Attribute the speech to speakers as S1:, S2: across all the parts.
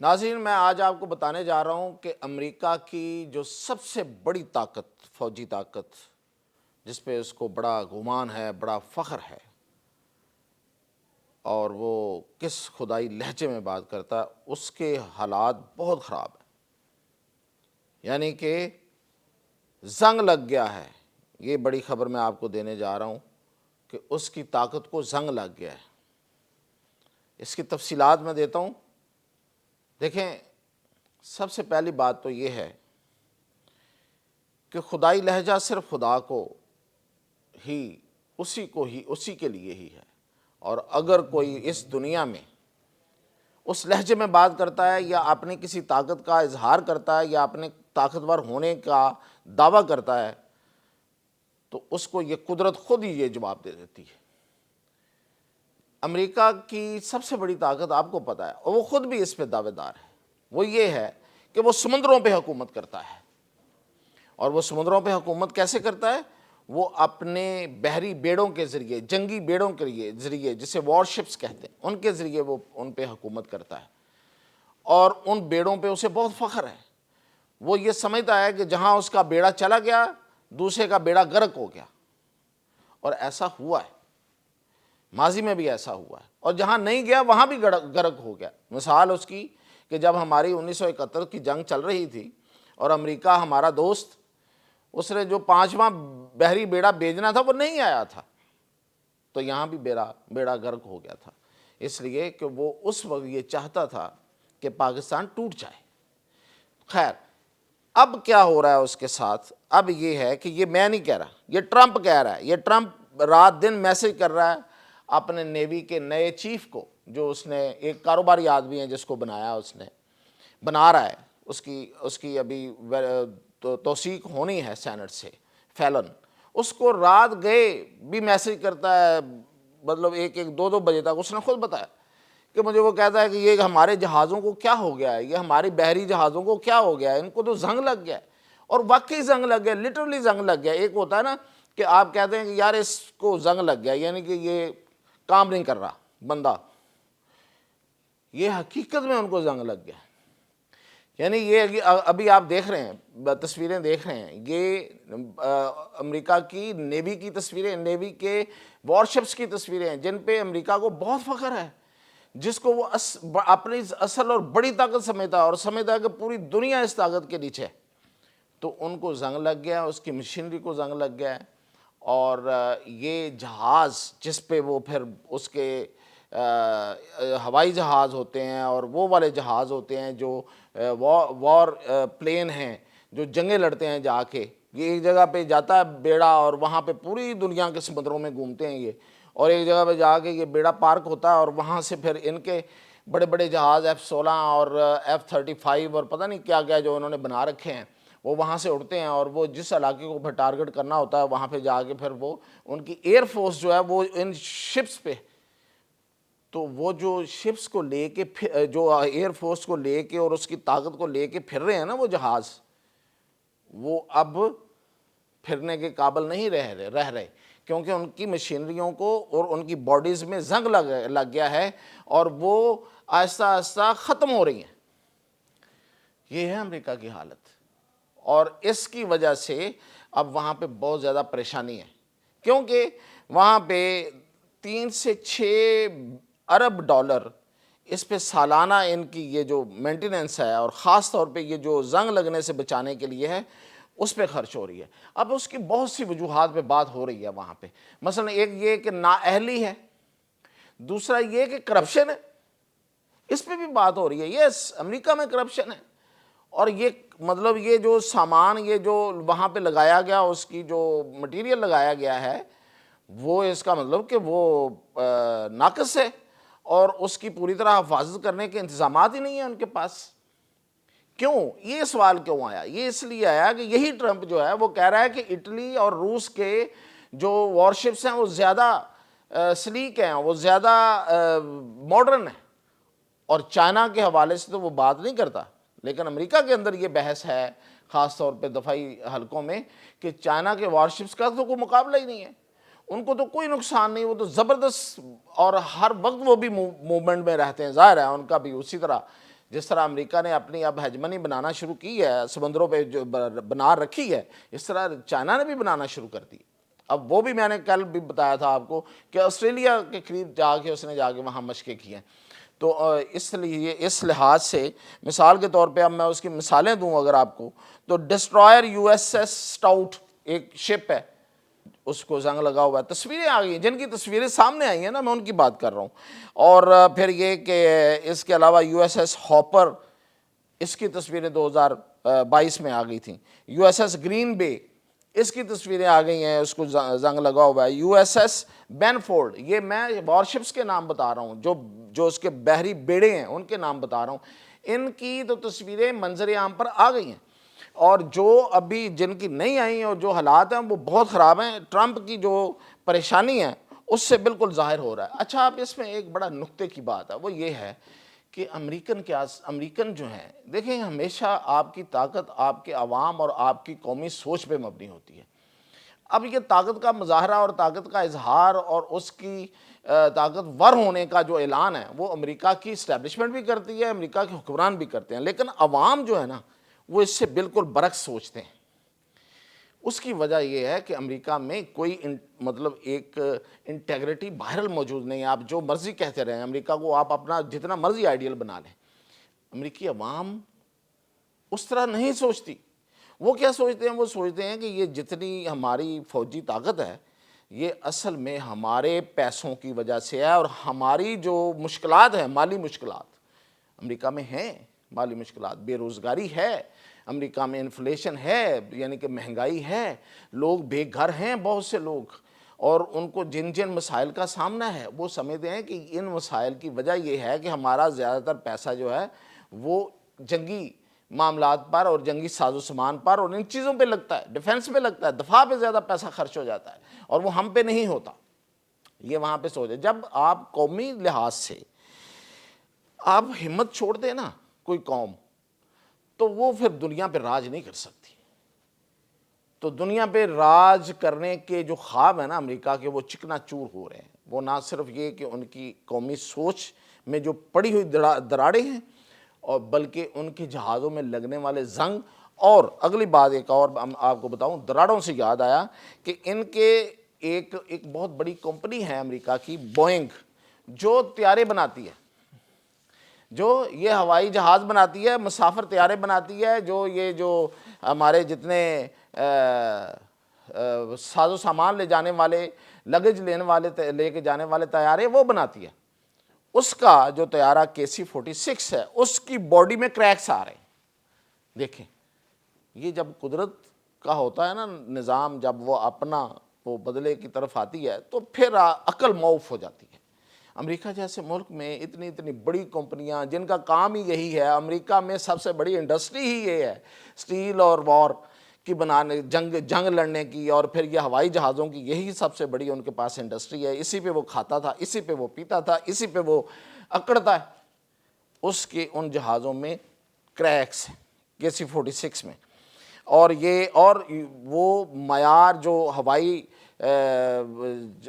S1: ناظرین، میں آج آپ کو بتانے جا رہا ہوں کہ امریکہ کی جو سب سے بڑی طاقت، فوجی طاقت، جس پہ اس کو بڑا گمان ہے، بڑا فخر ہے، اور وہ کس خدائی لہجے میں بات کرتا ہے، اس کے حالات بہت خراب ہیں۔ یعنی کہ زنگ لگ گیا ہے۔ یہ بڑی خبر میں آپ کو دینے جا رہا ہوں کہ اس کی طاقت کو زنگ لگ گیا ہے۔ اس کی تفصیلات میں دیتا ہوں۔ دیکھیں، سب سے پہلی بات تو یہ ہے کہ خدائی لہجہ صرف خدا کو ہی، اسی کے لیے ہی ہے، اور اگر کوئی اس دنیا میں اس لہجے میں بات کرتا ہے یا اپنی کسی طاقت کا اظہار کرتا ہے یا اپنے طاقتور ہونے کا دعویٰ کرتا ہے تو اس کو یہ قدرت خود ہی یہ جواب دے دیتی ہے۔ امریکہ کی سب سے بڑی طاقت آپ کو پتہ ہے، اور وہ خود بھی اس پہ دعوے دار ہے، وہ یہ ہے کہ وہ سمندروں پہ حکومت کرتا ہے۔ اور وہ سمندروں پہ حکومت کیسے کرتا ہے؟ وہ اپنے بحری بیڑوں کے ذریعے، جنگی بیڑوں کے ذریعے، جسے وار شپس کہتے ہیں، ان کے ذریعے وہ ان پہ حکومت کرتا ہے، اور ان بیڑوں پہ اسے بہت فخر ہے۔ وہ یہ سمجھتا ہے کہ جہاں اس کا بیڑا چلا گیا، دوسرے کا بیڑا غرق ہو گیا، اور ایسا ہوا ہے، ماضی میں بھی ایسا ہوا ہے، اور جہاں نہیں گیا وہاں بھی غرق ہو گیا۔ مثال اس کی کہ جب ہماری 1971 کی جنگ چل رہی تھی اور امریکہ ہمارا دوست، اس نے جو 5واں بحری بیڑا بھیجنا تھا وہ نہیں آیا تھا، تو یہاں بھی بیڑا غرق ہو گیا تھا، اس لیے کہ وہ اس وقت یہ چاہتا تھا کہ پاکستان ٹوٹ جائے۔ خیر، اب کیا ہو رہا ہے اس کے ساتھ؟ اب یہ ہے کہ یہ میں نہیں کہہ رہا، یہ ٹرمپ کہہ رہا ہے۔ یہ ٹرمپ رات دن میسج کر رہا ہے اپنے نیوی کے نئے چیف کو، جو اس نے ایک کاروباری آدمی ہے جس کو بنا رہا ہے، اس کی ابھی توثیق ہونی ہے سینٹ سے، فیلن۔ اس کو رات گئے بھی میسج کرتا ہے، مطلب 1-2 بجے تک۔ اس نے خود بتایا کہ مجھے وہ کہتا ہے کہ یہ ہمارے جہازوں کو کیا ہو گیا ہے، یہ ہماری بحری جہازوں کو کیا ہو گیا ہے، ان کو تو زنگ لگ گیا ہے۔ اور واقعی زنگ لگ گیا، لٹرلی زنگ لگ گیا۔ ایک ہوتا ہے نا کہ آپ کہتے ہیں کہ یار اس کو زنگ لگ گیا، یعنی کہ یہ کام نہیں کر رہا بندہ، یہ حقیقت میں ان کو زنگ لگ گیا۔ یعنی یہ ابھی آپ دیکھ رہے ہیں، تصویریں دیکھ رہے ہیں، یہ امریکہ کی نیوی کی تصویریں، نیوی کے وار شپس کی تصویریں ہیں، جن پہ امریکہ کو بہت فخر ہے، جس کو وہ اپنی اصل اور بڑی طاقت سمجھتا ہے، اور سمجھتا ہے کہ پوری دنیا اس طاقت کے نیچے ہے۔ تو ان کو زنگ لگ گیا، اس کی مشینری کو زنگ لگ گیا ہے، اور یہ جہاز جس پہ وہ پھر اس کے ہوائی جہاز ہوتے ہیں اور وہ والے جہاز ہوتے ہیں جو وار پلین ہیں، جو جنگیں لڑتے ہیں جا کے، یہ ایک جگہ پہ جاتا ہے بیڑا اور وہاں پہ پوری دنیا کے سمندروں میں گھومتے ہیں یہ، اور ایک جگہ پہ جا کے یہ بیڑا پارک ہوتا ہے، اور وہاں سے پھر ان کے بڑے بڑے جہاز F-16 اور F-35 اور پتہ نہیں کیا کیا جو انہوں نے بنا رکھے ہیں، وہ وہاں سے اڑتے ہیں، اور وہ جس علاقے کو پھر ٹارگٹ کرنا ہوتا ہے وہاں پہ جا کے پھر وہ ان کی ایئر فورس جو ہے وہ ان شپس پہ، تو وہ جو شپس کو لے کے جو ایئر فورس کو لے کے اور اس کی طاقت کو لے کے پھر رہے ہیں نا وہ جہاز، وہ اب پھرنے کے قابل نہیں رہ رہے، کیونکہ ان کی مشینریوں کو اور ان کی باڈیز میں زنگ لگ گیا ہے، اور وہ آہستہ آہستہ ختم ہو رہی ہیں۔ یہ ہے امریکہ کی حالت، اور اس کی وجہ سے اب وہاں پہ بہت زیادہ پریشانی ہے، کیونکہ وہاں پہ 3 سے 6 ارب ڈالر اس پہ سالانہ ان کی یہ جو مینٹیننس ہے، اور خاص طور پہ یہ جو زنگ لگنے سے بچانے کے لیے ہے، اس پہ خرچ ہو رہی ہے۔ اب اس کی بہت سی وجوہات پہ بات ہو رہی ہے وہاں پہ، مثلا ایک یہ کہ نااہلی ہے، دوسرا یہ کہ کرپشن ہے، اس پہ بھی بات ہو رہی ہے۔ یس، امریکہ میں کرپشن ہے، اور یہ مطلب یہ جو سامان، یہ جو وہاں پہ لگایا گیا، اس کی جو مٹیریل لگایا گیا ہے، وہ اس کا مطلب کہ وہ ناقص ہے، اور اس کی پوری طرح حفاظت کرنے کے انتظامات ہی نہیں ہیں ان کے پاس۔ کیوں یہ سوال کیوں آیا؟ یہ اس لیے آیا کہ یہی ٹرمپ جو ہے وہ کہہ رہا ہے کہ اٹلی اور روس کے جو وار شپس ہیں وہ زیادہ سلیک ہیں، وہ زیادہ ماڈرن ہیں، اور چائنا کے حوالے سے تو وہ بات نہیں کرتا، لیکن امریکہ کے اندر یہ بحث ہے خاص طور پہ دفاعی حلقوں میں کہ چائنا کے وار شپس کا تو کوئی مقابلہ ہی نہیں ہے، ان کو تو کوئی نقصان نہیں، وہ تو زبردست، اور ہر وقت وہ بھی موومنٹ میں رہتے ہیں، ظاہر ہے ان کا بھی اسی طرح جس طرح امریکہ نے اپنی اب ہیجمنی بنانا شروع کی ہے، سمندروں پہ جو بنا رکھی ہے، اس طرح چائنا نے بھی بنانا شروع کر دی۔ اب وہ بھی میں نے کل بھی بتایا تھا آپ کو کہ آسٹریلیا کے قریب جا کے اس نے جا کے وہاں مشقیں کی ہیں۔ تو اس لیے اس لحاظ سے مثال کے طور پہ اب میں اس کی مثالیں دوں اگر آپ کو، تو ڈسٹرائر یو ایس ایس سٹاؤٹ ایک شپ ہے، اس کو زنگ لگا ہوا ہے، تصویریں آ گئی ہیں، جن کی تصویریں سامنے آئی ہیں نا، میں ان کی بات کر رہا ہوں۔ اور پھر یہ کہ اس کے علاوہ یو ایس ایس ہاپر، اس کی تصویریں 2022 میں آ گئی تھیں۔ یو ایس ایس گرین بے، اس کی تصویریں آ گئی ہیں، اس کو زنگ لگا ہوا ہے۔ یو ایس ایس بینفورڈ، یہ میں وارشپس کے نام بتا رہا ہوں، جو اس کے بحری بیڑے ہیں ان کے نام بتا رہا ہوں، ان کی تو تصویریں منظر عام پر آ گئی ہیں۔ اور جو ابھی جن کی نہیں آئی ہیں اور جو حالات ہیں وہ بہت خراب ہیں، ٹرمپ کی جو پریشانی ہے اس سے بالکل ظاہر ہو رہا ہے۔ اچھا، اب اس میں ایک بڑا نقطے کی بات ہے، وہ یہ ہے کہ امریکن جو ہیں، دیکھیں ہمیشہ آپ کی طاقت آپ کے عوام اور آپ کی قومی سوچ پہ مبنی ہوتی ہے۔ اب یہ طاقت کا مظاہرہ اور طاقت کا اظہار اور اس کی طاقت ور ہونے کا جو اعلان ہے وہ امریکہ کی اسٹیبلشمنٹ بھی کرتی ہے، امریکہ کے حکمران بھی کرتے ہیں، لیکن عوام جو ہے نا وہ اس سے بالکل برعکس سوچتے ہیں۔ اس کی وجہ یہ ہے کہ امریکہ میں کوئی مطلب ایک انٹیگریٹی باہر موجود نہیں ہے۔ آپ جو مرضی کہتے رہیں، امریکہ کو آپ اپنا جتنا مرضی آئیڈیل بنا لیں، امریکی عوام اس طرح نہیں سوچتی۔ وہ کیا سوچتے ہیں؟ وہ سوچتے ہیں کہ یہ جتنی ہماری فوجی طاقت ہے یہ اصل میں ہمارے پیسوں کی وجہ سے ہے، اور ہماری جو مشکلات ہیں، مالی مشکلات امریکہ میں ہیں، مالی مشکلات، بے روزگاری ہے امریکہ میں، انفلیشن ہے یعنی کہ مہنگائی ہے، لوگ بے گھر ہیں بہت سے لوگ، اور ان کو جن جن مسائل کا سامنا ہے وہ سمجھتے ہیں کہ ان مسائل کی وجہ یہ ہے کہ ہمارا زیادہ تر پیسہ جو ہے وہ جنگی معاملات پر اور جنگی ساز و سامان پر اور ان چیزوں پہ لگتا ہے، ڈیفنس پہ لگتا ہے، دفاع پہ زیادہ پیسہ خرچ ہو جاتا ہے، اور وہ ہم پہ نہیں ہوتا۔ یہ وہاں پہ سوچے، جب آپ قومی لحاظ سے آپ ہمت چھوڑ دیں نا کوئی قوم، تو وہ پھر دنیا پہ راج نہیں کر سکتی۔ تو دنیا پہ راج کرنے کے جو خواب ہیں نا امریکہ کے، وہ چکنا چور ہو رہے ہیں۔ وہ نہ صرف یہ کہ ان کی قومی سوچ میں جو پڑی ہوئی دراڑیں ہیں، اور بلکہ ان کے جہازوں میں لگنے والے زنگ، اور اگلی بات ایک اور آپ کو بتاؤں، دراڑوں سے یاد آیا کہ ان کے ایک بہت بڑی کمپنی ہے امریکہ کی، بوئنگ، جو طیارے بناتی ہے، جو یہ ہوائی جہاز بناتی ہے، مسافر طیارے بناتی ہے، جو ہمارے جتنے ساز و سامان لے جانے والے، لگیج لے کے جانے والے طیارے وہ بناتی ہے۔ اس کا جو طیارہ KC-46 ہے، اس کی باڈی میں کریکس آ رہے ہیں۔ دیکھیں، یہ جب قدرت کا ہوتا ہے نا نظام، جب وہ اپنا وہ بدلے کی طرف آتی ہے تو پھر عقل معاف ہو جاتی ہے۔ امریکہ جیسے ملک میں اتنی بڑی کمپنیاں جن کا کام ہی یہی ہے، امریکہ میں سب سے بڑی انڈسٹری ہی یہ ہے، سٹیل اور وار کی بنانے، جنگ لڑنے کی، اور پھر یہ ہوائی جہازوں کی، یہی سب سے بڑی ان کے پاس انڈسٹری ہے۔ اسی پہ وہ کھاتا تھا، اسی پہ وہ پیتا تھا، اسی پہ وہ اکڑتا ہے۔ اس کے ان جہازوں میں کریکس ہیں، KC-46 میں، اور وہ معیار جو ہوائی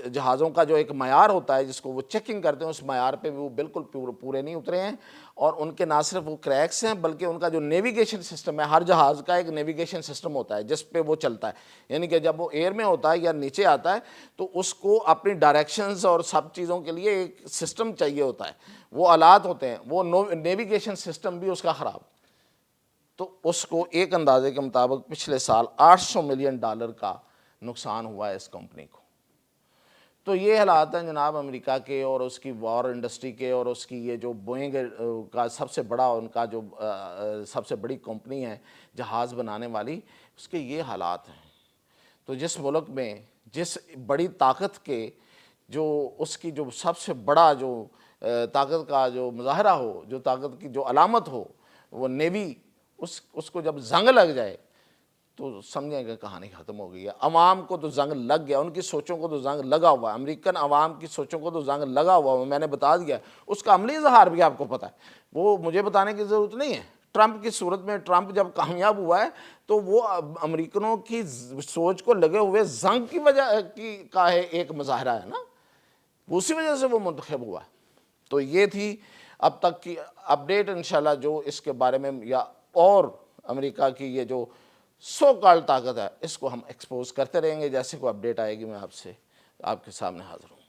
S1: جہازوں کا جو ایک معیار ہوتا ہے جس کو وہ چیکنگ کرتے ہیں، اس معیار پہ وہ بالکل پورے نہیں اترے ہیں۔ اور ان کے نہ صرف وہ کریکس ہیں بلکہ ان کا جو نیویگیشن سسٹم ہے، ہر جہاز کا ایک نیویگیشن سسٹم ہوتا ہے جس پہ وہ چلتا ہے، یعنی کہ جب وہ ایئر میں ہوتا ہے یا نیچے آتا ہے تو اس کو اپنی ڈائریکشنز اور سب چیزوں کے لیے ایک سسٹم چاہیے ہوتا ہے، وہ آلات ہوتے ہیں، وہ نیویگیشن سسٹم بھی اس کا خراب۔ تو اس کو ایک اندازے کے مطابق پچھلے سال $800 ملین کا نقصان ہوا ہے اس کمپنی کو۔ تو یہ حالات ہیں جناب امریکہ کے اور اس کی وار انڈسٹری کے، اور اس کی یہ جو بوئنگ کا سب سے بڑا، ان کا جو سب سے بڑی کمپنی ہے جہاز بنانے والی، اس کے یہ حالات ہیں۔ تو جس ملک میں جس بڑی طاقت کے جو اس کی جو سب سے بڑا جو طاقت کا جو مظاہرہ ہو، جو طاقت کی جو علامت ہو، وہ نیوی، اس کو جب زنگ لگ جائے تو سمجھیں کہ کہانی ختم ہو گئی ہے۔ عوام کو تو زنگ لگ گیا، ان کی سوچوں کو تو زنگ لگا ہوا ہے، امریکن عوام کی سوچوں کو تو زنگ لگا ہوا ہے، میں نے بتا دیا۔ اس کا عملی اظہار بھی آپ کو پتہ ہے، وہ مجھے بتانے کی ضرورت نہیں ہے۔ ٹرمپ کی صورت میں، ٹرمپ جب کامیاب ہوا ہے تو وہ امریکنوں کی سوچ کو لگے ہوئے زنگ کی وجہ کا ایک مظاہرہ ہے نا، اسی وجہ سے وہ منتخب ہوا ہے۔ تو یہ تھی اب تک کی اپڈیٹ انشاءاللہ جو اس کے بارے میں یا اور امریکہ کی یہ جو سو کال طاقت ہے اس کو ہم ایکسپوز کرتے رہیں گے. جیسے کوئی اپڈیٹ آئے گی میں آپ کے سامنے حاضر ہوں.